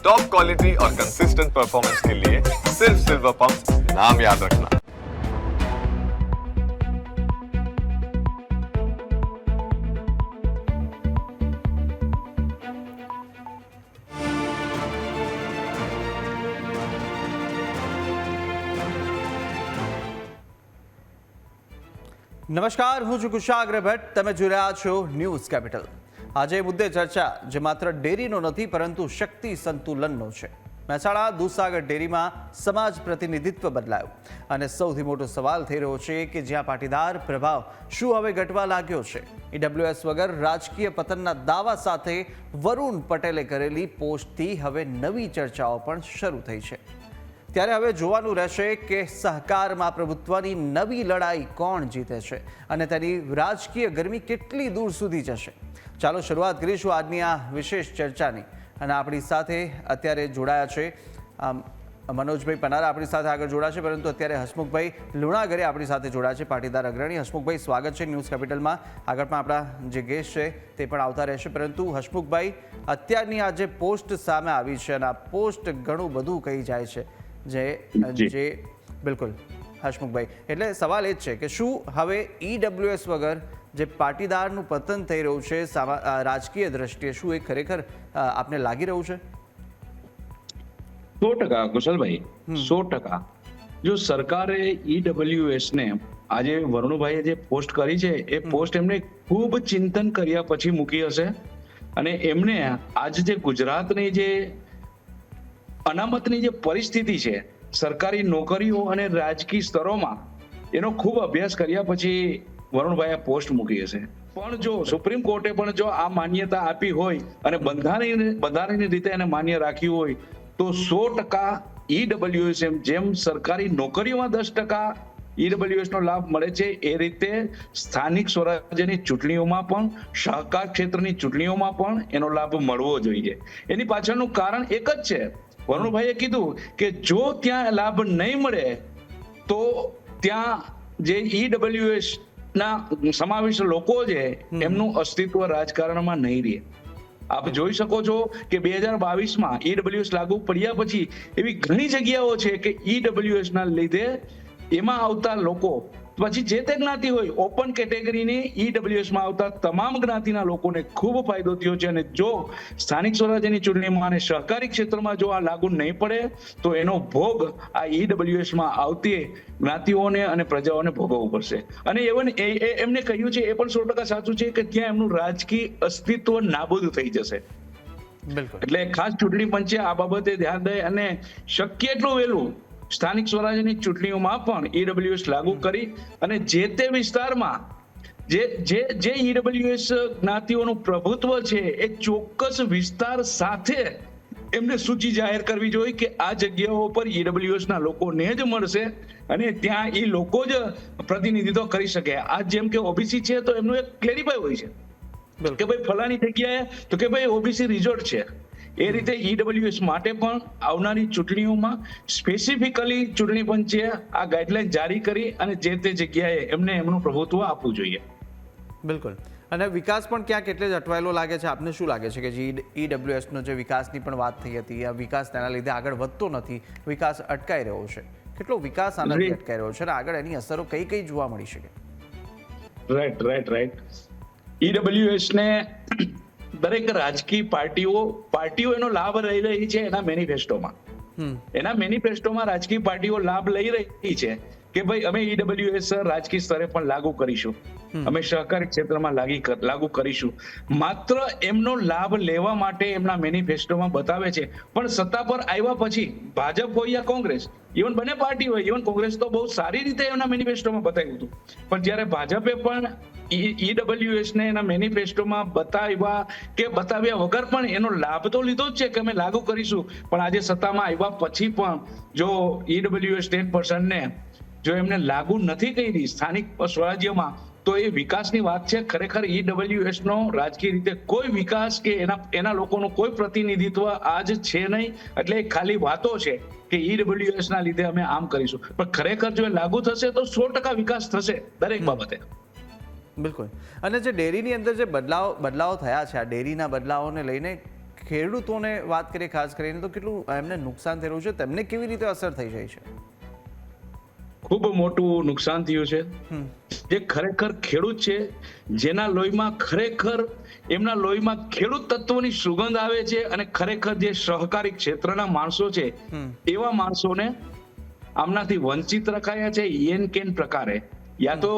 Top quality और consistent performance के लिए सिर्फ सिल्वर पंप नाम याद रखना। નમસ્કાર, હું છું કુશાગ્ર ભટ્ટ. તમે જોઈ રહ્યા છો ન્યૂઝ કેપિટલ. આજે મુદ્દે ચર્ચા જે માત્ર ડેરીનો નથી પરંતુ શક્તિ સંતુલનનો છે. મહેસાણા દૂધસાગર ડેરીમાં સમાજ પ્રતિનિધિત્વ બદલાયું અને સૌથી મોટો સવાલ થઈ રહ્યો છે કે જ્યાં પાટીદાર પ્રભાવ શું હવે ઘટવા લાગ્યો છે. ઈડબ્લ્યુએસ વગર રાજકીય પતનના દાવા સાથે વરુણ પટેલે કરેલી પોસ્ટથી હવે નવી ચર્ચાઓ પણ શરૂ થઈ છે. ત્યારે હવે જોવાનું રહેશે કે સહકારમાં પ્રભુત્વની નવી લડાઈ કોણ જીતે છે અને તેની રાજકીય ગરમી કેટલી દૂર સુધી જશે. ચાલો શરૂઆત કરીશું આજની આ વિશેષ ચર્ચાની. અને આપણી સાથે અત્યારે જોડાયા છે મનોજભાઈ પનારા આપણી સાથે આગળ જોડાશે, પરંતુ અત્યારે હસમુખભાઈ લુણાગરે આપણી સાથે જોડાયા છે, પાટીદાર અગ્રણી. હસમુખભાઈ, સ્વાગત છે ન્યૂઝ કેપિટલમાં. આગળ પણ આપણા જે ગેસ્ટ છે તે પણ આવતા રહેશે, પરંતુ હસમુખભાઈ, અત્યારની આ જે પોસ્ટ સામે આવી છે અને આ પોસ્ટ ઘણું બધું કહી જાય છે જે બિલકુલ હસમુખભાઈ, એટલે સવાલ એ જ છે કે શું હવે ઈડબ્લ્યુએસ વગર જે પાટીદારનું પતન થઈ રહ્યું છે રાજકીય દ્રષ્ટિએ, શું એ ખરેખર આપને લાગી રહ્યું છે? 100% કુશલભાઈ, 100%. જો સરકારે ઈડબ્લ્યુએસ ને આજે વરુણભાઈએ જે પોસ્ટ કરી છે એ પોસ્ટ એમને ખૂબ ચિંતન કર્યા પછી મૂકી હશે અને એમને આજે જે ગુજરાતની જે અનામતની જે પરિસ્થિતિ છે સરકારી નોકરીઓ અને રાજકીય સ્તરોમાં એનો ખૂબ અભ્યાસ કર્યા પછી વરુણભાઈએ પોસ્ટ મૂકી હશે. પણ જો સુપ્રીમ કોર્ટે પણ જો આ માન્યતા આપી હોય અને બંધારણીય રીતે એને માન્ય રાખ્યું હોય તો 100% ઈડબ્લ્યુએસ જેમ સરકારી નોકરીઓમાં 10% ઈડબ્લ્યુએસ નો લાભ મળે છે એ રીતે સ્થાનિક સ્વરાજ્યની ચૂંટણીઓમાં પણ, સહકાર ક્ષેત્રની ચૂંટણીઓમાં પણ એનો લાભ મળવો જોઈએ. એની પાછળનું કારણ એક જ છે. વરુણભાઈએ કીધું કે જો ત્યાં લાભ નહીં મળે તો ત્યાં જે ઈડબ્લ્યુએસ ના સમાવિષ્ટ લોકો છે એમનું અસ્તિત્વ રાજકારણમાં નહીં રહે. આપ જોઈ શકો છો કે 2022માં ઈડબ્લ્યુએસ લાગુ પડ્યા પછી એવી ઘણી જગ્યાઓ છે કે ઈડબ્લ્યુએસ ના લીધે એમાં આવતા લોકો પછી જે તે જ્ઞાતિ હોય, ઓપન કેટેગરીની ઈડબ્લ્યુએસ માં આવતા તમામ જ્ઞાતિના લોકોને ખૂબ ફાયદો થયો છે. અને જો સ્થાનિક સ્વરાજ્યની ચૂંટણીમાં અને સહકારી ક્ષેત્રમાં જો આ લાગુ નહીં પડે તો એનો ભોગ આ ઈડબ્લ્યુએસ માં આવતી જ્ઞાતિઓને અને પ્રજાઓને ભોગવવું પડશે. અને એમને કહ્યું છે એ પણ 100% સાચું છે કે ત્યાં એમનું રાજકીય અસ્તિત્વ નાબૂદ થઈ જશે. એટલે ખાસ ચૂંટણી પંચે આ બાબતે ધ્યાન દે અને શક્ય એટલું વહેલું સ્થાનિક સ્વરાજ્યની ચૂંટણીઓમાં પણ ઈડબ્લ્યુએસ લાગુ કરી અને જે તે વિસ્તારમાં જે ઈડબ્લ્યુએસ જ્ઞાતિઓનું પ્રભુત્વ છે એ ચોક્કસ વિસ્તાર સાથે એમને સૂચિ જાહેર કરવી જોઈએ કે આ જગ્યાઓ પર ઈડબ્લ્યુએસ ના લોકોને જ મળશે અને ત્યાં એ લોકો જ પ્રતિનિધિત્વ કરી શકે. આ જેમ કે ઓબીસી છે તો એમનું એક ક્લેરિફાય હોય છે કે ભાઈ ફલાણી જગ્યાએ તો કે ભાઈ ઓબીસી રિઝોર્ટ છે. એ રીતે ઈડબ્લ્યુએસ માટે પણ આવનારી ચૂંટણીઓમાં સ્પેસિફિકલી ચૂંટણી પંચે આ ગાઈડલાઈન જારી કરી અને જે તે જગ્યાએ એમને એમનું પ્રભુત્વ આપવું જોઈએ. બિલકુલ. અને વિકાસ પણ ક્યાંક એટલે જ અટવાયેલો લાગે છે. આપને શું લાગે છે કે જે ઈડબ્લ્યુએસનો જે વિકાસની પણ વાત થઈ હતી, આ વિકાસ તેના લીધે આગળ વધતો નથી, વિકાસ અટકાઈ રહ્યો છે? કેટલો વિકાસ આનાથી અટકાઈ રહ્યો છે અને આગળ એની અસરો કઈ કઈ જોવા મળી શકે? રાઈટ. ઈડબ્લ્યુએસ ને દરેક રાજકીય પાર્ટીઓ એનો લાભ લઈ રહી છે. એના મેનિફેસ્ટોમાં રાજકીય પાર્ટીઓ લાભ લઈ રહી છે કે ભાઈ અમે ઈડબ્લ્યુએસ રાજકીય સ્તરે પણ લાગુ કરીશું, અમે સહકારી ક્ષેત્રમાં લાગુ કરીશું. માત્ર એમનો લાભ લેવા માટે એમના મેનિફેસ્ટોમાં બતાવે છે, પણ સત્તા પર આવ્યા પછી ભાજપ હોય યા કોંગ્રેસ, ઇવન બંને પાર્ટી હોય, ઇવન કોંગ્રેસ તો બહુ સારી રીતે એમના મેનિફેસ્ટોમાં બતાવ્યું હતું, પણ જ્યારે ભાજપે પણ ઈડબ્લ્યુએસ ને એના મેનિફેસ્ટોમાં બતાવ્યા વગર પણ એનો લાભ તો લીધો જ છે કે અમે લાગુ કરીશું, પણ આજે સત્તામાં આવ્યા પછી પણ જો ઈડબ્લ્યુએસ 10% ને જો એમને લાગુ નથી કરી સ્થાનિક સ્વરાજ્યમાં તો એ વિકાસની વાત છે. ખરેખર ઈડબ્લ્યુએસ નો રાજકીય રીતે કોઈ વિકાસ કે એના લોકોનું કોઈ પ્રતિનિધિત્વ આજ છે નહીં. એટલે ખાલી વાતો છે કે ઈડબ્લ્યુએસ ના લીધે અમે આમ કરીશું, પણ ખરેખર જો લાગુ થશે તો 100% વિકાસ થશે દરેક બાબતે. બિલકુલ. અને જે ડેરીની અંદર જે બદલાવ થયા છે, આ ડેરીના બદલાવોને લઈને ખેડૂતોને વાત કરીએ ખાસ કરીને તો કેટલું એમને નુકસાન થઈ રહ્યું છે, તેમને કેવી રીતે અસર થઈ જાય છે? ખૂબ મોટું નુકસાન થયું છે. જે ખરેખર ખેડૂત છે, જેના લોહીમાં ખરેખર એમના લોહીમાં ખેડૂત તત્વોની સુગંધ આવે છે અને ખરેખર જે સહકારી ક્ષેત્રના માણસો છે એવા માણસોને આમનાથી વંચિત રખાયા છે યેન કેન પ્રકારે. યા તો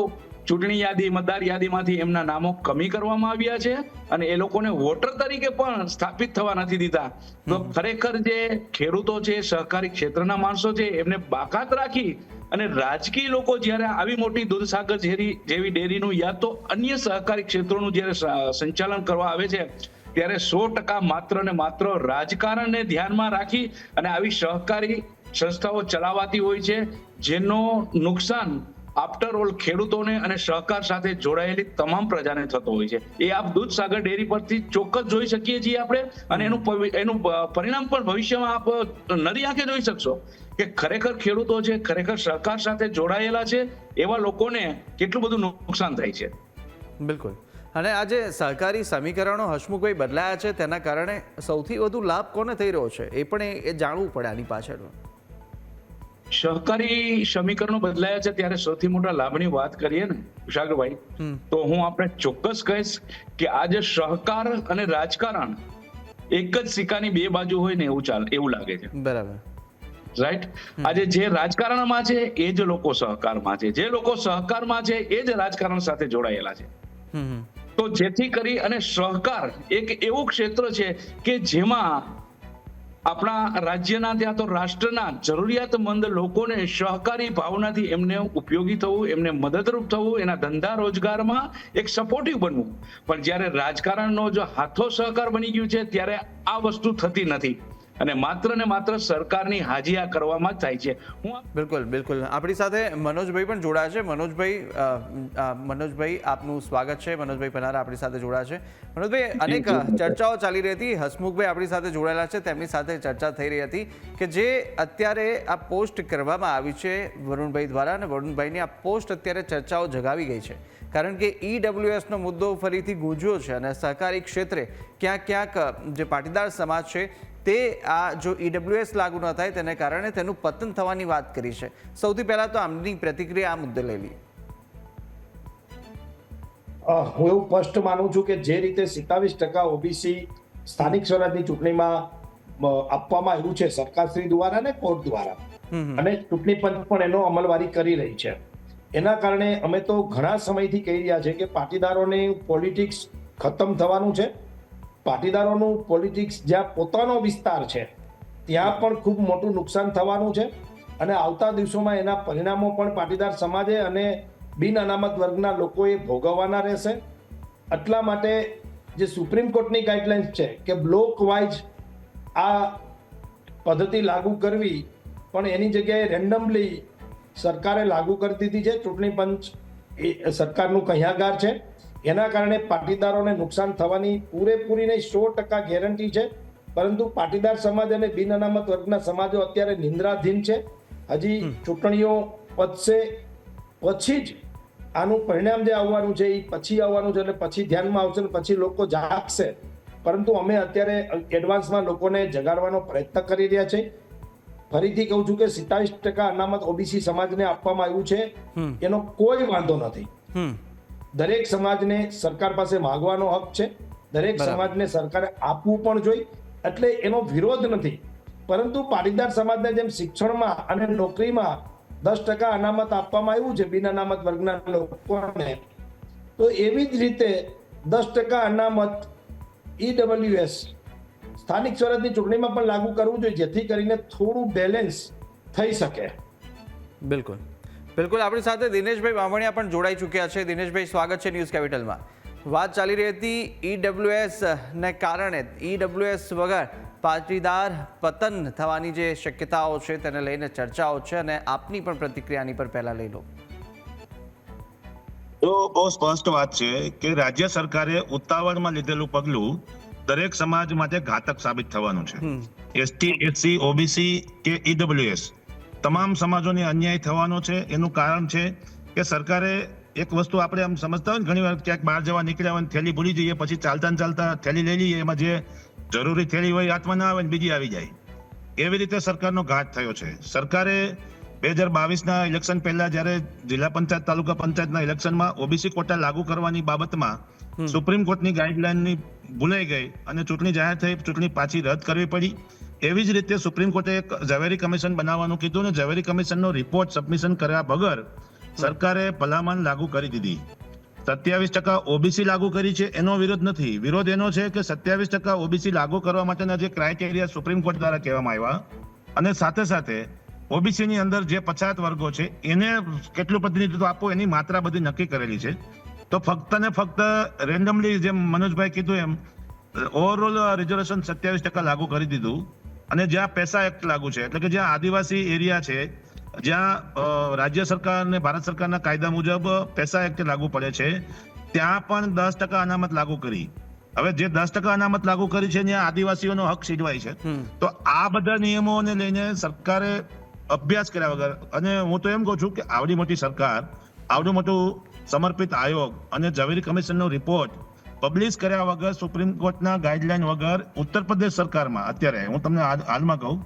ચૂંટણી યાદી, મતદાર યાદીમાંથી એમના નામો કમી કરવામાં આવ્યા છે અને એ લોકોને વોટર તરીકે પણ સ્થાપિત થવા નથી દીધા. તો ખરેખર જે ખેડૂતો છે, સહકારી ક્ષેત્રના માણસો છે, એમને બાકાત રાખી અને રાજકીય લોકો જ્યારે આવી મોટી દૂધસાગર જેવી ડેરીનું યા તો અન્ય સહકારી ક્ષેત્રોનું જ્યારે સંચાલન કરવા આવે છે ત્યારે 100% માત્ર ને માત્ર રાજકારણને ધ્યાનમાં રાખી અને આવી સહકારી સંસ્થાઓ ચલાવાતી હોય છે, જેનો નુકસાન આફ્ટર ઓલ ખેડૂતોને અને સહકાર સાથે જોડાયેલી તમામ પ્રજાને થતો હોય છે. એ આપ દૂધસાગર ડેરી પરથી ચોક્કસ જોઈ શકીએ છીએ આપણે, અને એનું પરિણામ પણ ભવિષ્યમાં આપ નરી આંખે જોઈ શકશો કે ખરેખર ખેડૂતો છે, ખરેખર સહકાર સાથે જોડાયેલા છે એવા લોકોને કેટલું બધું નુકસાન થાય છે. બિલકુલ. અને આ જે સહકારી સમીકરણો હસમુખભાઈ બદલાયા છે તેના કારણે સૌથી વધુ લાભ કોને થઈ રહ્યો છે એ પણ એ જાણવું પડે આની પાછળ. સહકારી સમીકરણો બદલાયા છે ત્યારે સૌથી મોટા લાભની વાત કરીએ ને વિશાખભાઈ, તો હું આપણે ચોક્કસ કહીશ કે આજે સહકાર અને રાજકારણ એક જ સિક્કાની બે બાજુ હોય ને એવું લાગે છે. બરાબર, રાઈટ. આજે જે રાજકારણમાં છે એ જ લોકો સહકારમાં છે, જે લોકો સહકારમાં છે એ જ રાજકારણ સાથે જોડાયેલા છે. તો જેથી કરી અને સહકાર એક એવું ક્ષેત્ર છે કે જેમાં આપણા રાજ્યના ત્યાં તો રાષ્ટ્રના જરૂરિયાતમંદ લોકોને સહકારી ભાવનાથી એમને ઉપયોગી થવું, એમને મદદરૂપ થવું, એના ધંધા રોજગારમાં એક સપોર્ટિવ બનવું. પણ જ્યારે રાજકારણનો જો હાથો સહકાર બની ગયું છે ત્યારે આ વસ્તુ થતી નથી અને માત્ર ને માત્ર સરકારની હાજિયા કરવામાં જ થાય છે. બિલકુલ. આપણી સાથે મનોજભાઈ પણ જોડાયા છે. મનોજભાઈ આપનું સ્વાગત છે. મનોજભાઈ પનારા આપણી સાથે જોડાયા છે. મનોજભાઈ, અનેક ચર્ચાઓ ચાલી રહી હતી, હસમુખભાઈ આપણી સાથે જોડાયેલા છે, તેમની સાથે ચર્ચા થઈ રહી હતી કે જે અત્યારે આ પોસ્ટ કરવામાં આવી છે વરુણભાઈ દ્વારા, અને વરુણભાઈની આ પોસ્ટ અત્યારે ચર્ચાઓ જગાવી ગઈ છે કારણ કે EWSનો મુદ્દો ફરીથી ગૂંજ્યો છે અને સહકારી ક્ષેત્રે ક્યાંક જે પાટીદાર સમાજ છે તે આ જો EWS લાગુ ન થાય તેને કારણે તેનું પતન થવાની વાત કરી છે. સૌથી પહેલા તો આમની પ્રતિક્રિયા આ મુદ્દે લઈ લઈએ. હું એવું સ્પષ્ટ માનું છું કે જે રીતે 27% OBC સ્થાનિક સ્વરાજની ચૂંટણીમાં આપવામાં આવ્યું છે સરકારશ્રી દ્વારા અને કોર્ટ દ્વારા, અને ચૂંટણી પંચ પણ એનો અમલવારી કરી રહી છે, એના કારણે અમે તો ઘણા સમયથી કહી રહ્યા છે કે પાટીદારોની પોલિટિક્સ ખતમ થવાનું છે. પાટીદારોનું પોલિટિક્સ જ્યાં પોતાનો વિસ્તાર છે ત્યાં પણ ખૂબ મોટું નુકસાન થવાનું છે અને આવતા દિવસોમાં એના પરિણામો પણ પાટીદાર સમાજે અને બિન અનામત વર્ગના લોકોએ ભોગવવાના રહેશે. એટલા માટે જે સુપ્રીમ કોર્ટની ગાઈડલાઇન્સ છે કે બ્લોક વાઇઝ આ પદ્ધતિ લાગુ કરવી, પણ એની જગ્યાએ રેન્ડમલી સરકારે લાગુ કરી દીધી છે. ચૂંટણી પંચ એ સરકારનું કહિયાગાર છે, એના કારણે પાટીદારોને નુકસાન થવાની પૂરેપૂરી નહીં 100% ગેરંટી છે. પરંતુ પાટીદાર સમાજ અને બિન અનામત વર્ગના સમાજો અત્યારે નિંદ્રાધીન છે. હજી ચૂંટણીઓ પતશે પછી જ આનું પરિણામ જે આવવાનું છે એ પછી આવવાનું છે, એટલે પછી ધ્યાનમાં આવશે ને પછી લોકો જાગશે. પરંતુ અમે અત્યારે એડવાન્સમાં લોકોને જગાડવાનો પ્રયત્ન કરી રહ્યા છીએ. ફરીથી કહું છું કે 27% અનામત OBC સમાજને આપવામાં આવ્યું છે, એનો કોઈ વાંધો નથી. દરેક સમાજને સરકાર પાસે માંગવાનો હક છે, દરેક સમાજને સરકારે આપવું પણ જોઈએ, એટલે એનો વિરોધ નથી. પરંતુ પાટીદાર સમાજને જેમ શિક્ષણમાં અને નોકરીમાં 10% અનામત આપવામાં આવ્યું છે બિન અનામત વર્ગના લોકોને, તો એવી જ રીતે 10% અનામત EWS સ્થાનિક સ્વરાજની ચૂંટણીમાં પણ લાગુ કરવું જોઈએ, જેથી કરીને થોડું બેલેન્સ થઈ શકે. બિલકુલ. આપણી સાથે દિનેશભાઈ બામણિયા પણ જોડાઈ ચૂક્યા છે. દિનેશભાઈ, સ્વાગત છે ન્યૂઝ કેપિટલમાં. વાત ચાલી રહી હતી EWS ને કારણે, EWS વગર પાટીદાર પતન થવાની જે શક્યતાઓ છે તેને લઈને ચર્ચાઓ છે, અને આપની પણ પ્રતિક્રિયાની પર પહેલા લઈ લો. તો બહુ સ્પષ્ટ વાત છે કે રાજ્ય સરકારે ઉતાવળમાં લીધેલું પગલું દરેક સમાજ માટે ઘાતક સાબિત થવાનું છે. ST, SC, OBC કે EWS તમામ સમાજોને અન્યાય થવાનો છે. એનું કારણ છે કે સરકારે એક વસ્તુ આપણે આમ સમજતા હોય ને ઘણી વાર ક્યાંક બહાર જવા નીકળ્યા હોય ને થેલી ભૂલી જઈએ, પછી ચાલતા ને ચાલતા થેલી લઈ લઈએ, એમાં જે જરૂરી થેલી હોય હાથમાં ના આવે ને બીજી આવી જાય. એવી રીતે સરકારનો ઘાટ થયો છે. સરકારે 2022ના ઇલેક્શન પહેલા જ્યારે જિલ્લા પંચાયત તાલુકા પંચાયતના ઇલેક્શનમાં ઓબીસી કોટા લાગુ કરવાની બાબતમાં સુપ્રીમ કોર્ટની ગાઈડલાઈનની ભૂલાઈ ગઈ અને ચૂંટણી જાહેર થઈ, ચૂંટણી પાછી રદ કરવી પડી. એવી જ રીતે સુપ્રીમ કોર્ટે એક ઝવેરી કમિશન બનાવવાનું કીધું ને ઝવેરી કમિશનનો રિપોર્ટ સબમિશન કર્યા વગર સરકારે ભલામણ લાગુ કરી દીધી. 27% ઓબીસી લાગુ કરી છે, એનો વિરોધ નથી. વિરોધ એનો છે કે 27% ઓબીસી લાગુ કરવા માટેના જે ક્રાઇટેરિયા સુપ્રીમ કોર્ટ દ્વારા કહેવામાં આવ્યા અને સાથે સાથે ઓબીસી ની અંદર જે પછાત વર્ગો છે એને કેટલું પ્રતિનિધિત્વ આપવું એની માત્રા બધી નક્કી કરેલી છે. તો ફક્ત ને ફક્ત રેન્ડમલી જેમ મનોજભાઈ કીધું એમ ઓવરઓલ રિઝર્વેશન 27% લાગુ કરી દીધું. અને જ્યાં પૈસા એક્ટ લાગુ છે, એટલે કે જ્યાં આદિવાસી એરિયા છે, જ્યાં રાજ્ય સરકાર અને ભારત સરકારના કાયદા મુજબ પૈસા એક્ટ લાગુ પડે છે, ત્યાં પણ 10% અનામત લાગુ કરી. હવે જે 10% અનામત લાગુ કરી છે ત્યાં આદિવાસીઓનો હક છીનવાય છે. તો આ બધા નિયમોને લઈને સરકારે અભ્યાસ કર્યા વગર, અને હું તો એમ કહું છું કે આવડી મોટી સરકાર, આવડું મોટું સમર્પિત આયોગ અને ઝવેરી કમિશનનો રિપોર્ટ પબ્લિશ કર્યા વગર, સુપ્રીમ કોર્ટના ગાઈડલાઈન વગર ઉત્તર પ્રદેશ સરકારમાં અત્યારે હું તમને હાલમાં કહું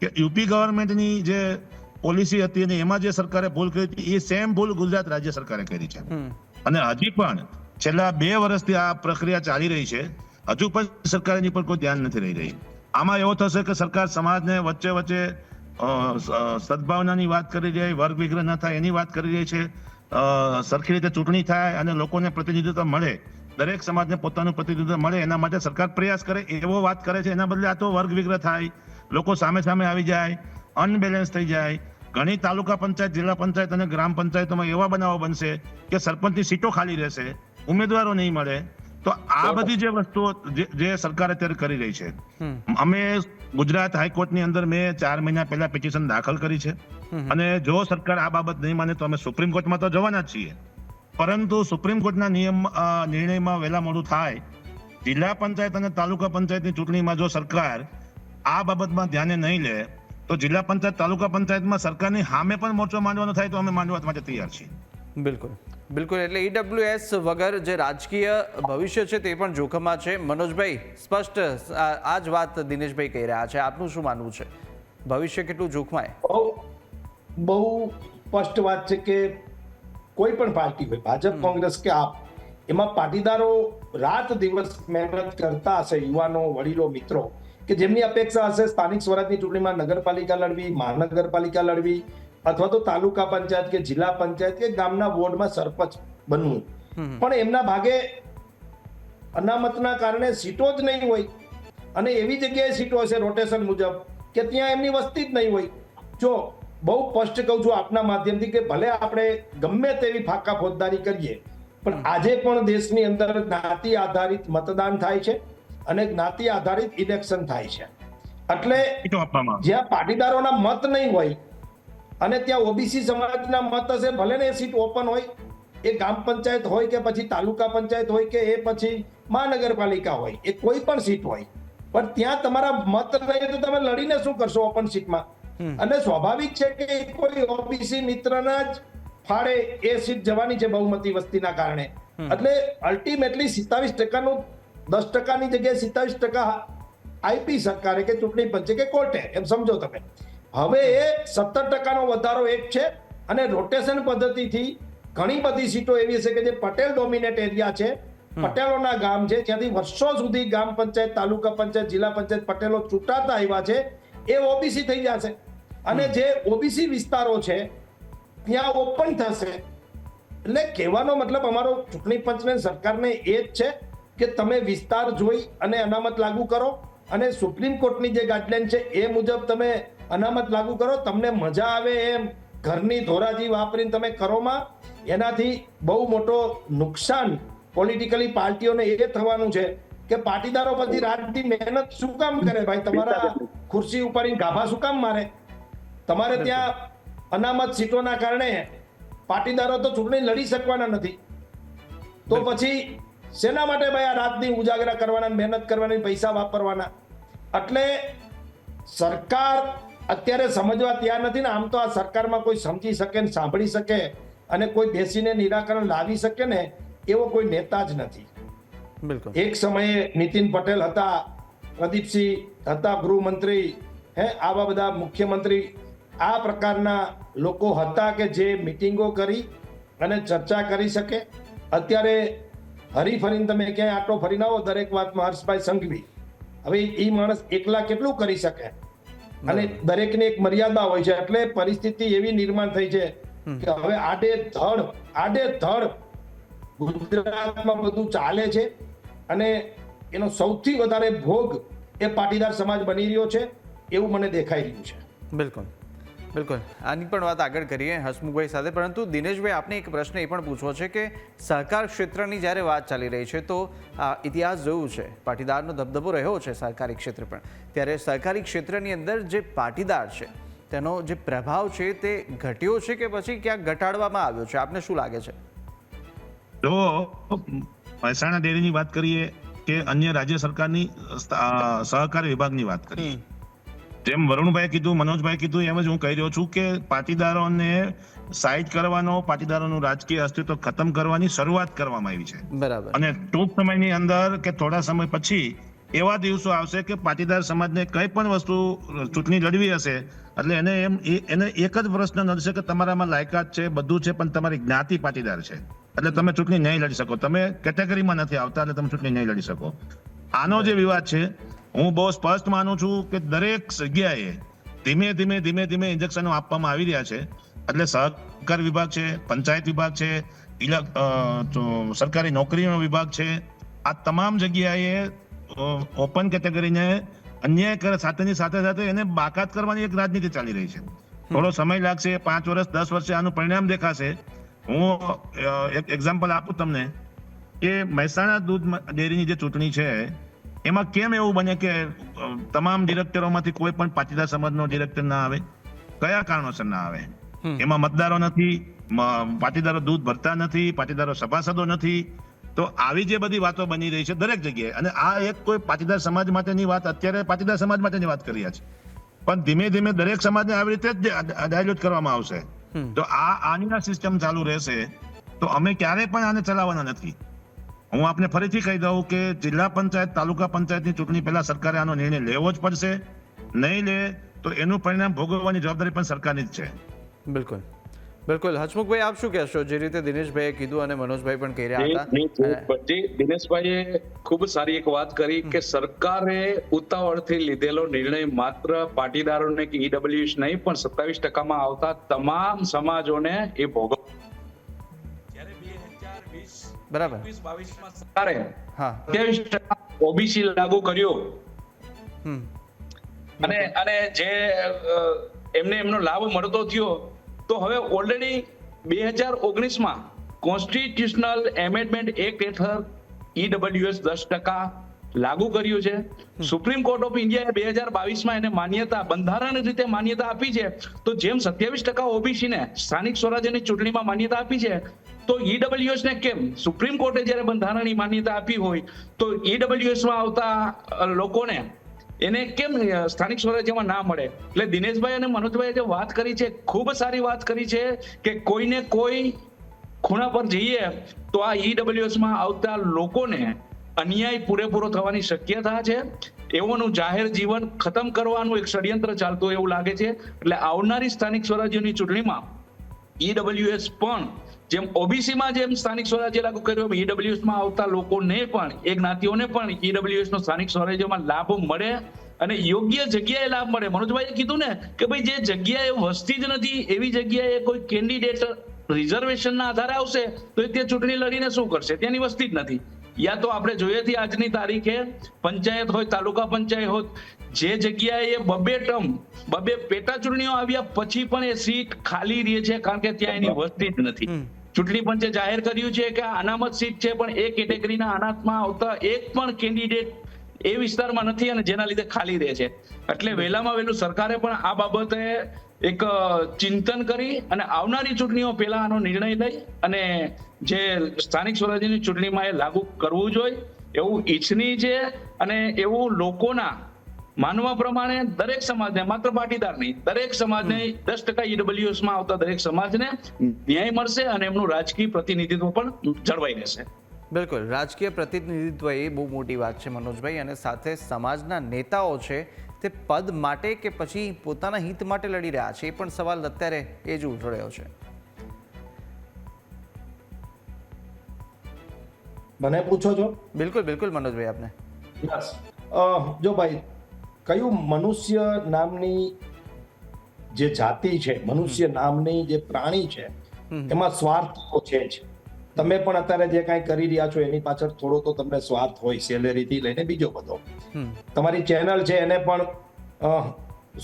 કે યુપી ગવર્મેન્ટની જે પોલિસી હતી અને એમાં જે સરકારે ભૂલ કરી હતી એ સેમ ભૂલ ગુજરાત રાજ્ય સરકારે કરી છે. અને હજી પણ છેલ્લા 2 વર્ષથી આ પ્રક્રિયા ચાલી રહી છે. હજુ પણ સરકાર એની પર કોઈ ધ્યાન નથી રહી. આમાં એવો થશે કે સરકાર સમાજને વચ્ચે વચ્ચે સદભાવનાની વાત કરી રહી, વર્ગ વિગ્રહ ન થાય એની વાત કરી રહી છે. સરખી રીતે ચૂંટણી થાય અને લોકોને પ્રતિનિધિત્વ મળે, દરેક સમાજને પોતાનું પ્રતિનિધિત્વ મળે, એના માટે સરકાર પ્રયાસ કરે એવો વાત કરે છે. એના બદલે આ તો વર્ગ વિગ્રહ થાય, લોકો સામે સામે આવી જાય, અનબેલેન્સ થઈ જાય. ઘણી તાલુકા પંચાયત, જિલ્લા પંચાયત અને ગ્રામ પંચાયતોમાં એવા બનાવો બનશે કે સરપંચની સીટો ખાલી રહેશે, ઉમેદવારો નહીં મળે. તો આ બધી જે વસ્તુઓ જે સરકાર અત્યારે કરી રહી છે, અમે ગુજરાત હાઈકોર્ટની અંદર મેં 4 મહિના પહેલા પિટિશન દાખલ કરી છે. અને જો સરકાર આ બાબત નહીં માને તો અમે સુપ્રીમ કોર્ટમાં તો જવાના જ છીએ. પરંતુ સુપ્રીમ કોર્ટના નિર્ણયમાં વહેલા મોડું થાય, જિલ્લા પંચાયત અને તાલુકા પંચાયતની ચૂંટણીમાં જો સરકાર આ બાબતમાં ધ્યાને નહીં લે તો જિલ્લા પંચાયત તાલુકા પંચાયતમાં સરકારની સામે પણ મોરચો માંડવાનો થાય તો અમે માંડવા માટે તૈયાર છીએ. બિલકુલ બિલકુલ. એટલે ઈડબ્લ્યુએસ વગર જે રાજકીય ભવિષ્ય છે તે પણ જોખમમાં છે. મનોજભાઈ, સ્પષ્ટ આ જ વાત દિનેશભાઈ કહી રહ્યા છે, આપનું શું માનવું છે? ભવિષ્ય કેટલું જોખમાય? બહુ સ્પષ્ટ વાત છે કે કોઈ પણ પાર્ટી હોય, ભાજપ, કોંગ્રેસ કે આપ, એમાં પાટીદારો રાત દિવસ મહેનત કરતા હશે, યુવાનો, વડીલો, મિત્રો, કે જેમની અપેક્ષા હશે સ્થાનિક સ્વરાજની ચૂંટણીમાં નગરપાલિકા લડવી, મહાનગરપાલિકા લડવી, અથવા તો તાલુકા પંચાયત કે જિલ્લા પંચાયત કે ગામના વોર્ડમાં સરપંચ બનવું. પણ એમના ભાગે અનામતના કારણે સીટો જ નહીં હોય, અને એવી જગ્યાએ સીટો હશે રોટેશન મુજબ કે ત્યાં એમની વસ્તી જ નહીં હોય. જો બહુ સ્પષ્ટ કહું છું આપના માધ્યમથી કે ભલે આપણે ગમે તેવી ફાકા ફોજદારી કરીએ, પણ આજે પણ દેશની અંદર જ્ઞાતિ આધારિત મતદાન થાય છે અને જ્ઞાતિ આધારિત ઇલેક્શન થાય છે. એટલે જ્યાં પાટીદારોના મત નહીં હોય અને ત્યાં ઓબીસી સમાજના મત હશે, ભલે ને એ સીટ ઓપન હોય, એ ગામ પંચાયત હોય કે પછી તાલુકા પંચાયત હોય કે એ પછી મહાનગરપાલિકા હોય, એ કોઈ પણ સીટ હોય, પણ ત્યાં તમારા મત નહીં તો તમે લડીને શું કરશો ઓપન સીટમાં? અને સ્વાભાવિક છે કે કોઈ ઓબીસી મિત્રના જ ફાળે એ સીટ જવાની છે બહુમતી વસ્તીના કારણે. એટલે અલ્ટિમેટલી 27%નું 10%ની જગ્યાએ 27% આપી સરકારે કે ચૂંટણી પંચે કે કોર્ટે, એમ સમજો તમે. હવે એ 17%નો વધારો એક છે, અને રોટેશન પદ્ધતિથી ઘણી બધી સીટો એવી છે કે જે પટેલ ડોમિનેટ એરિયા છે, પટેલોના ગામ છે, ત્યાંથી વર્ષો સુધી ગામ પંચાયત, તાલુકા પંચાયત, જિલ્લા પંચાયત પટેલો ચૂંટાતા આવ્યા છે, એ ઓબીસી થઈ જશે. અને જે ઓબીસી વિસ્તારો છે ત્યાં ઓપન થશે. એટલે કહેવાનો મતલબ અમારો ચૂંટણી પંચને, સરકારને એ જ છે કે તમે વિસ્તાર જોઈ અને અનામત લાગુ કરો, અને સુપ્રીમ કોર્ટની જે ગાઈડલાઈન છે એ મુજબ તમે અનામત લાગુ કરો. તમને મજા આવે એમ ઘરની ધોરાજી વાપરીને તમે કરોમાં, એનાથી બહુ મોટો નુકસાન પોલિટિકલી પાર્ટીઓને એ થવાનું છે કે પાટીદારો પછી રાજની મહેનત શું કામ કરે ભાઈ? તમારા ખુરશી ઉપર ગાભા શું કામ મારે? તમારે ત્યાં અનામત સીટોના કારણે પાટીદારો તો ચૂંટણી લડી શકવાના નથી, તો પછી શેના માટે ભાઈ આ રાતની ઉજાગરા કરવાના, મહેનત કરવાની, પૈસા વાપરવાના? એટલે સરકાર અત્યારે સમજવા તૈયાર નથી ને. આમ તો આ સરકારમાં કોઈ સમજી શકે ને સાંભળી શકે અને કોઈ બેસીને નિરાકરણ લાવી શકે ને એવો કોઈ નેતા જ નથી. બિલકુલ. એક સમયે નીતિન પટેલ હતા, પ્રદીપસિંહ હતા ગૃહમંત્રી, આવા બધા મુખ્યમંત્રી, આ પ્રકારના લોકો હતા કે જે મિટિંગો કરી અને ચર્ચા કરી શકે. અત્યારે હરીફરીને તમે ક્યાંય આટો ફરીને આવો દરેક વાતમાં હર્ષભાઈ સંઘવી, હવે એ માણસ એકલા કેટલું કરી શકે? અને દરેકની એક મર્યાદા હોય છે. એટલે પરિસ્થિતિ એવી નિર્માણ થઈ છે કે હવે આડેધડ ગુજરાતમાં બધું ચાલે છે અને એનો સૌથી વધારે ભોગ એ પાટીદાર સમાજ બની રહ્યો છે એવું મને દેખાઈ રહ્યું છે. બિલકુલ બિલકુલ, આની પણ વાત આગળ કરીએ હસમુખભાઈ સાથે, પરંતુ દિનેશભાઈ આપને એક પ્રશ્ન એ પણ પૂછવો છે કે સહકાર ક્ષેત્રની જ્યારે વાત ચાલી રહી છે તો ઇતિહાસ જોયું છે, પાટીદારનો દબદબો રહ્યો છે સહકારી ક્ષેત્ર પણ, ત્યારે સહકારી ક્ષેત્રની અંદર જે પાટીદાર છે તેનો જે પ્રભાવ છે તે ઘટ્યો છે કે પછી ક્યાંક ઘટાડવામાં આવ્યો છે? આપને શું લાગે છે? જો મહેસાણા ડેરીની વાત કરીએ કે અન્ય રાજ્ય સરકારની સહકારી વિભાગની વાત કરીએ, જેમ વરુણભાઈ કીધું, મનોજભાઈ કીધું, એમ જ હું કહી રહ્યો છું કે પાટીદારોને સાઇડ કરવાનો, પાટીદારોનું રાજકીય અસ્તિત્વ ખતમ કરવાની શરૂઆત કરવામાં આવી છે. બરાબર. અને ટૂંક સમયની અંદર કે થોડા સમય પછી એવા દિવસો આવશે કે પાટીદાર સમાજને કઈ પણ વસ્તુ ચૂંટણી લડવી હશે એટલે એને એક જ પ્રશ્ન નડશે કે તમારામાં લાયકાત છે, બધું છે, પણ તમારી જ્ઞાતિ પાટીદાર છે એટલે તમે ચૂંટણી નહીં લડી શકો, તમે કેટેગરીમાં નથી આવતા એટલે તમે ચૂંટણી નહીં લડી શકો. આનો જે વિવાદ છે, હું બહુ સ્પષ્ટ માનું છું કે દરેક જગ્યાએ ધીમે ધીમે ઇન્જેક્શનો આપવામાં આવી રહ્યા છે. એટલે સહકાર વિભાગ છે, પંચાયત વિભાગ છે, સરકારી નોકરીનો વિભાગ છે, આ તમામ જગ્યાએ ઓપન કેટેગરીને અન્યાય કરે સાથેની સાથે એને બાકાત કરવાની એક રાજનીતિ ચાલી રહી છે. થોડો સમય લાગશે, 5 વર્ષ 10 વર્ષે આનું પરિણામ દેખાશે. હું એક એક્ઝામ્પલ આપું તમને કે મહેસાણા દૂધ ડેરીની જે ચૂંટણી છે એમાં કેમ એવું બને કે તમામ ડિરેક્ટરોમાંથી કોઈ પણ પાટીદાર સમાજનો ડિરેક્ટર ના આવે? કયા કારણોસર ના આવે? એમાં મતદારો નથી, પાટીદારો દૂધ ભરતા નથી, પાટીદારો સભાસદો નથી. તો આવી જે બધી વાતો બની રહી છે દરેક જગ્યાએ, અને આ એક કોઈ પાટીદાર સમાજ માટેની વાત, અત્યારે પાટીદાર સમાજ માટેની વાત કરી રહ્યા છે, પણ ધીમે ધીમે દરેક સમાજને આવી રીતે જ ડાયલ્યુટ કરવામાં આવશે. તો આની સિસ્ટમ ચાલુ રહેશે તો અમે ક્યારેય પણ આને ચલાવવાના નથી. હું આપને ફરીથી કહી દઉં કે જિલ્લા પંચાયત, તાલુકા પંચાયતની ચૂંટણી પહેલા સરકારે આનો નિર્ણય લેવો જ પડશે. નહીં લે તો એનું પરિણામ ભોગવવાની જવાબદારી પણ સરકારની જ છે. બિલકુલ બિલકુલ. હસમુખભાઈ, આપ શું કહેશો? જે રીતે દિનેશભાઈએ કીધું અને મનોજભાઈ પણ કહી રહ્યા હતા. દિનેશભાઈએ ખૂબ સારી એક વાત કરી કે સરકારે ઉતાવળથી લીધેલો નિર્ણય માત્ર પાટીદારોને કે ઈડબ્લ્યુએસ નહીં પણ 27% આવતા તમામ સમાજોને એ ભોગવ. બરાબર. 2022 સરકારે 27% ઓબીસી લાગુ કર્યો અને જે એમનો લાભ મળતો થયો, તો હવે ઓલરેડી 2019 કોન્સ્ટિટ્યુશનલ એમેન્ડમેન્ટ એક્ટ હેઠળ ઈડબ્લ્યુએસ 10% લાગુ કર્યું છે. સુપ્રીમ કોર્ટ ઓફ ઇન્ડિયાએ 2022 એને માન્યતા, બંધારણ રીતે માન્યતા આપી છે. તો જેમ 27% ઓબીસી ને સ્થાનિક સ્વરાજ્યની ચૂંટણીમાં માન્યતા આપી છે, તો ઈડબ્લ્યુએસ ને કેમ સુપ્રીમ કોર્ટે જ્યારે બંધારણની માન્યતા આપી હોય તો ઈડબ્લ્યુએસ માં આવતા લોકોને એને કેમ સ્થાનિક સ્વરાજ્યમાં ના મળે? એટલે દિનેશભાઈ અને મનોજભાઈ જે વાત કરી છે, ખૂબ સારી વાત કરી છે કે કોઈને કોઈ ખૂણા પર જઈએ તો આ ઈડબ્લ્યુએસ માં આવતા લોકોને અન્યાય પૂરેપૂરો થવાની શક્યતા છે. એઓનું જાહેર જીવન ખતમ કરવાનું એક ષડયંત્ર ચાલતું એવું લાગે છે. એટલે આવનારી સ્થાનિક સ્વરાજ્યની ચૂંટણીમાં ઈડબ્લ્યુએસ પણ જેમ ઓબીસીમાં જેમ સ્થાનિક સ્વરાજ્ય લાગુ કર્યું, ઈડબ્લ્યુએસ માં આવતા લોકોને પણ, એ જ્ઞાતિઓને પણ ઈડબ્લ્યુએસ નો સ્થાનિક સ્વરાજ્યમાં લાભ મળે અને યોગ્ય જગ્યાએ લાભ મળે. મનોજભાઈએ કીધું ને કે ભાઈ જે જગ્યાએ વસતી જ નથી એવી જગ્યાએ કોઈ કેન્ડિડેટ રિઝર્વેશનના આધારે આવશે તો તે ચૂંટણી લડીને શું કરશે? ત્યાંની વસતી જ નથી. યા તો આપણે જોઈએ છીએ આજની તારીખે પંચાયત હોય, તાલુકા પંચાયત હોય, જે જગ્યાએ બબે પેટા ચૂંટણીઓ આવ્યા પછી પણ એ સીટ ખાલી રહે છે કારણ કે ત્યાં એની વસતી જ નથી. ચૂંટણી પંચે જાહેર કર્યું છે કે અનામત સીટ છે પણ એ કેટેગરીના અનામતમાં આવતા એક પણ કેન્ડિડેટ એ વિસ્તારમાં નથી અને જેના લીધે ખાલી રહે છે. એટલે વહેલામાં વહેલું સરકારે પણ આ બાબતે એક ચિંતન કરી અને આવનારી ચૂંટણીઓ પહેલા આનો નિર્ણય લઈ અને જે સ્થાનિક સ્વરાજ્યની ચૂંટણીમાં એ લાગુ કરવું જોઈએ એવું ઈચ્છનીય છે અને એવું લોકોના માનવા પ્રમાણે દરેક સમાજને, માત્ર પાટીદાર નહીં, દરેક સમાજને 10% EWS માં આવતા દરેક સમાજને ન્યાય મળશે અને એમનું રાજકીય પ્રતિનિધિત્વ પણ જળવાઈ રહેશે. બિલકુલ, રાજકીય પ્રતિનિધિત્વ એ બહુ મોટી વાત છે મનોજભાઈ, અને સાથે સમાજના નેતાઓ છે તે પદ માટે કે પછી પોતાના હિત માટે લડી રહ્યા છે, એ પણ સવાલ અત્યારે એ જ ઉઠ રહ્યો છે. મને પૂછો છો? બિલકુલ બિલકુલ મનોજભાઈ, આપને. યસ. જો ભાઈ, કયું મનુષ્ય નામની જે જાતિ છે, મનુષ્ય નામની જે પ્રાણી છે, એમાં સ્વાર્થ તો છે જ. તમે પણ અત્યારે જે કાંઈ કરી રહ્યા છો એની પાછળ થોડો તો તમને સ્વાર્થ હોય, સેલેરીથી લઈને બીજો બધો. તમારી ચેનલ છે એને પણ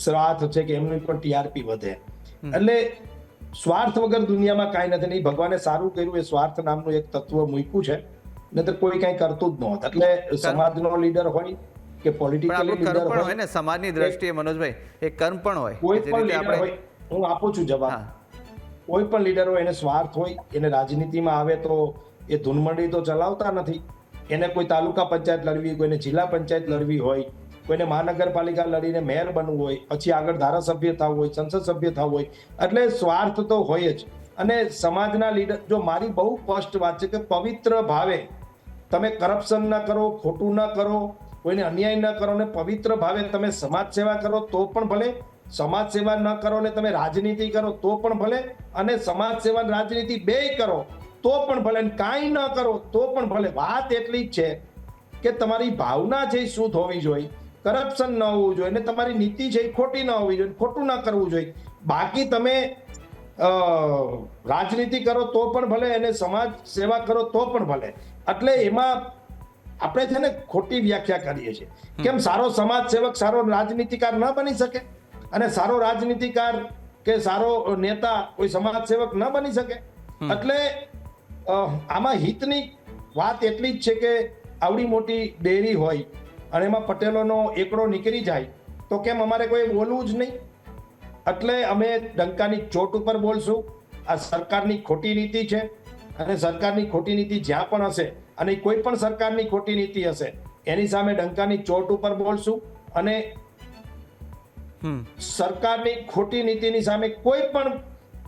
સ્વાર્થ છે કે એમની પણ TRP વધે. એટલે સ્વાર્થ વગર દુનિયામાં કાંઈ નથી. નહીં, ભગવાને સારું કર્યું, એ સ્વાર્થ નામનું એક તત્વ મૂક્યું છે, નહીતર કોઈ કાંઈ કરતું જ નહોત. એટલે સમાજનો લીડર હોય કે પોલિટિકલ લીડર હોય ને, સમાજની દ્રષ્ટિએ મનોજભાઈ એક કર્મ પણ હોય. કોઈ પણ લીડર હોય, હું આપું છું જવાબ. કોઈ પણ લીડર હોય એને સ્વાર્થ હોય. એને રાજનીતિમાં આવે તો એ ધૂનમંડી તો ચલાવતા નથી. એને કોઈ તાલુકા પંચાયત લડવી, કોઈને જિલ્લા પંચાયત લડવી હોય, કોઈને મહાનગરપાલિકા લડીને મેયર બનવું હોય, પછી આગળ ધારાસભ્ય થવું હોય, સંસદ સભ્ય થવું હોય, એટલે સ્વાર્થ તો હોય જ. અને સમાજના લીડર, જો મારી બહુ સ્પષ્ટ વાત છે કે પવિત્ર ભાવે તમે કરપ્શન ના કરો, ખોટું ના કરો, કોઈને અન્યાય ન કરો, ને પવિત્ર ભાવે તમે સમાજ સેવા કરો તો પણ ભલે, સમાજ સેવા ન કરો ને તમે રાજનીતિ કરો તો પણ ભલે, અને સમાજ સેવા રાજનીતિ બેય કરો તો પણ ભલે, કાંઈ ન કરો તો પણ ભલે. વાત એટલી જ છે કે તમારી ભાવના છે એ શુદ્ધ હોવી જોઈએ, કરપ્શન ન હોવું જોઈએ, ને તમારી નીતિ છે એ ખોટી ન હોવી જોઈએ, ખોટું ન કરવું જોઈએ. બાકી તમે રાજનીતિ કરો તો પણ ભલે અને સમાજ સેવા કરો તો પણ ભલે. એટલે એમાં આપણે છે ને ખોટી વ્યાખ્યા કરીએ છીએ. કેમ સારો સમાજ સેવક સારો રાજનીતિકાર ન બની શકે, અને સારો રાજનીતિકાર કે સારો નેતા કોઈ સમાજ સેવક ન બની શકે? એટલે આમાં હિતની વાત એટલી જ છે કે આવડી મોટી ડેરી હોય અને એમાં પટેલોનો એકડો નીકળી જાય તો કેમ અમારે કોઈ બોલવું જ નહીં? એટલે અમે ડંકાની ચોટ ઉપર બોલશું. આ સરકારની ખોટી નીતિ છે, અને સરકારની ખોટી નીતિ જ્યાં પણ હશે, અને કોઈ પણ સરકારની ખોટી નીતિ હશે, એની સામે ડંકાની ચોટ ઉપર બોલશું. અને સરકારની ખોટી નીતિની સામે કોઈ પણ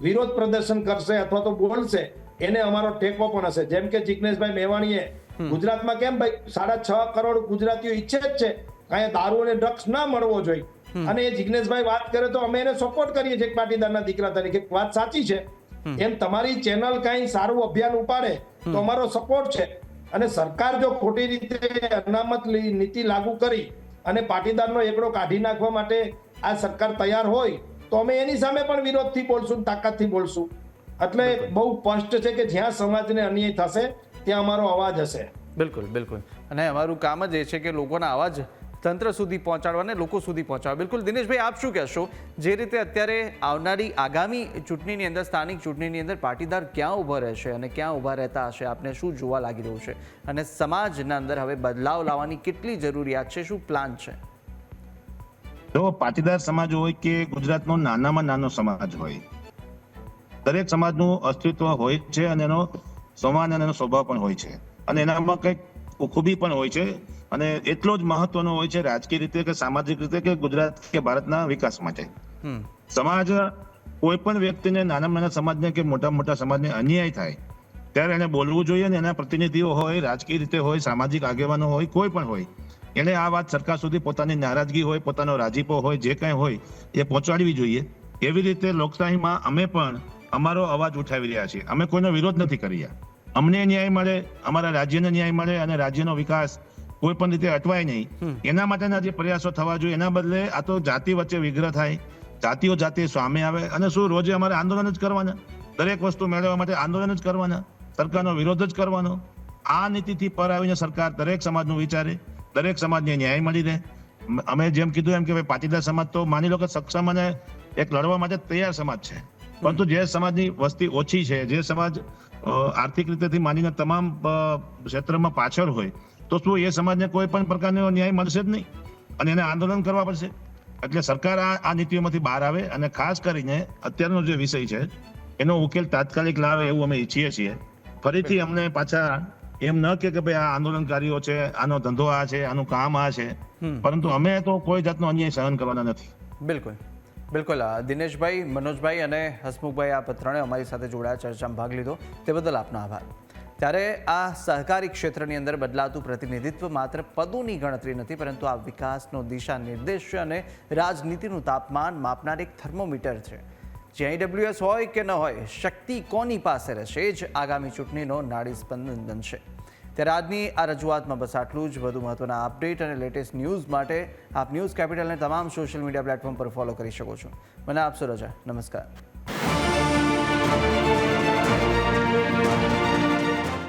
વિરોધ પ્રદર્શન કરશે અથવા તો બોલશે, એને અમારો ટેકો પણ હશે. જેમ કે જિગ્નેશભાઈ મેવાણીએ ગુજરાતમાં કેમ ભાઈ 6.5 કરોડ ગુજરાતીઓ ઈચ્છે જ છે કાંઈ દારૂ અને ડ્રગ્સ ના મળવો જોઈએ, અને એ જિગ્નેશભાઈ વાત કરે તો અમે એને સપોર્ટ કરીએ છીએ પાટીદારના દીકરા તરીકે. વાત સાચી છે. એમ તમારી ચેનલ કાંઈ સારું અભિયાન ઉપાડે તો અમારો સપોર્ટ છે. અને સરકાર જો ખોટી રીતે અનામત નીતિ લાગુ કરી અને પાટીદારનો એકડો કાઢી નાખવા માટે આ સરકાર તૈયાર હોય તો અમે એની સામે પણ વિરોધથી બોલશું, તાકાતથી બોલશું. એટલે બહુ સ્પષ્ટ છે કે જ્યાં સમાજને અન્યાય થશે ત્યાં અમારો અવાજ હશે. બિલકુલ બિલકુલ, અને અમારું કામ જ એ છે કે લોકોના અવાજ તંત્ર સુધી પહોંચાડવા અને લોકો સુધી પહોંચાડવા. બિલકુલ દિનેશભાઈ, આપ શું કહેશો? જે રીતે અત્યારે આવનારી આગામી ચૂંટણીની અંદર, સ્થાનિક ચૂંટણીની અંદર પાટીદાર ક્યાં ઊભા રહેશે અને ક્યાં ઊભા રહેતા હશે, આપને શું જોવા લાગી રહ્યું છે? અને સમાજના અંદર હવે બદલાવ લાવવાની કેટલી જરૂરિયાત છે, શું પ્લાન છે? તો પાટીદાર સમાજ હોય કે ગુજરાતનો નાનામાં નાનો સમાજ હોય, દરેક સમાજનું અસ્તિત્વ હોય છે, અને એનો સમાન અને એનો સ્વભાવ પણ હોય છે, અને એનામાં કંઈક ખૂબી પણ હોય છે, અને એટલો જ મહત્વનો હોય છે રાજકીય રીતે કે સામાજિક રીતે કે ગુજરાત કે ભારતના વિકાસ માટે. સમાજ કોઈ પણ વ્યક્તિને, નાનામાં નાના સમાજને કે મોટા સમાજને અન્યાય થાય ત્યારે એને બોલવું જોઈએ, અને એના પ્રતિનિધિઓ હોય, રાજકીય રીતે હોય, સામાજિક આગેવાનો હોય, કોઈ પણ હોય, એને આ વાત સરકાર સુધી પોતાની નારાજગી હોય, પોતાનો રાજીપો હોય, જે કંઈ હોય એ પહોંચાડવી જોઈએ. એવી રીતે લોકશાહીમાં અમે પણ અમારો અવાજ ઉઠાવી રહ્યા છીએ. અમે કોઈનો વિરોધ નથી કરી રહ્યા. અમને ન્યાય મળે, અમારા રાજ્યને ન્યાય મળે, અને રાજ્યનો વિકાસ કોઈ પણ રીતે અટવાય નહીં, એના માટેના જે પ્રયાસો થવા જોઈએ. એના બદલે આ તો જાતિ વચ્ચે વિગ્રહ થાય, જાતિઓ જાતિ સામે આવે, અને શું રોજે અમારે આંદોલન જ કરવાના, દરેક વસ્તુ મેળવવા માટે આંદોલન જ કરવાના, સરકારનો વિરોધ જ કરવાનો. આ નીતિથી પર આવીને સરકાર દરેક સમાજનું વિચારે, દરેક સમાજને ન્યાય મળી રહે. અમે જેમ કીધું એમ કે ભાઈ પાટીદાર સમાજ તો માની લો કે સક્ષમ અને એક લડવા માટે તૈયાર સમાજ છે, પરંતુ જે સમાજની વસ્તી ઓછી છે, જે સમાજ આર્થિક રીતેથી માનીને તમામ ક્ષેત્રમાં પાછળ હોય, તો શું એ સમાજને કોઈ પણ પ્રકારનો ન્યાય મળશે જ નહીં, અને એને આંદોલન કરવા પડશે. એટલે સરકાર આ નીતિઓમાંથી બહાર આવે, અને ખાસ કરીને અત્યારનો જે વિષય છે એનો ઉકેલ તાત્કાલિક લાવે એવું અમે ઈચ્છીએ છીએ. ફરીથી અમને પાછા એમ ન કે ભાઈ આ આંદોલનકારીઓ છે, આનો ધંધો આ છે, આનું કામ આ છે, પરંતુ અમે તો કોઈ જાતનો અન્યાય સહન કરવાના નથી. બિલકુલ બિલકુલ દિનેશભાઈ, મનોજભાઈ અને હસમુખભાઈ, આપ ત્રણે અમારી સાથે જોડાયા, ચર્ચામાં ભાગ લીધો તે બદલ આપનો આભાર. ત્યારે આ સહકારી ક્ષેત્રની અંદર બદલાતું પ્રતિનિધિત્વ માત્ર પદોની ગણતરી નથી, પરંતુ આ વિકાસનો દિશા નિર્દેશ છે અને રાજનીતિનું તાપમાન માપનાર એક થર્મોમીટર છે. જે IWS હોય કે ન હોય, શક્તિ કોની પાસે રહેશે એ જ આગામી ચૂંટણીનો નાડી સ્પંદન બનશે. ત્યારે આજની આ રજૂઆતમાં બસ આટલું જ. વધુ મહત્વના અપડેટ અને લેટેસ્ટ ન્યૂઝ માટે આપ ન્યૂઝ કેપિટલને તમામ સોશિયલ મીડિયા પ્લેટફોર્મ પર ફોલો કરી શકો છો. મને આપશો રજા. નમસ્કાર.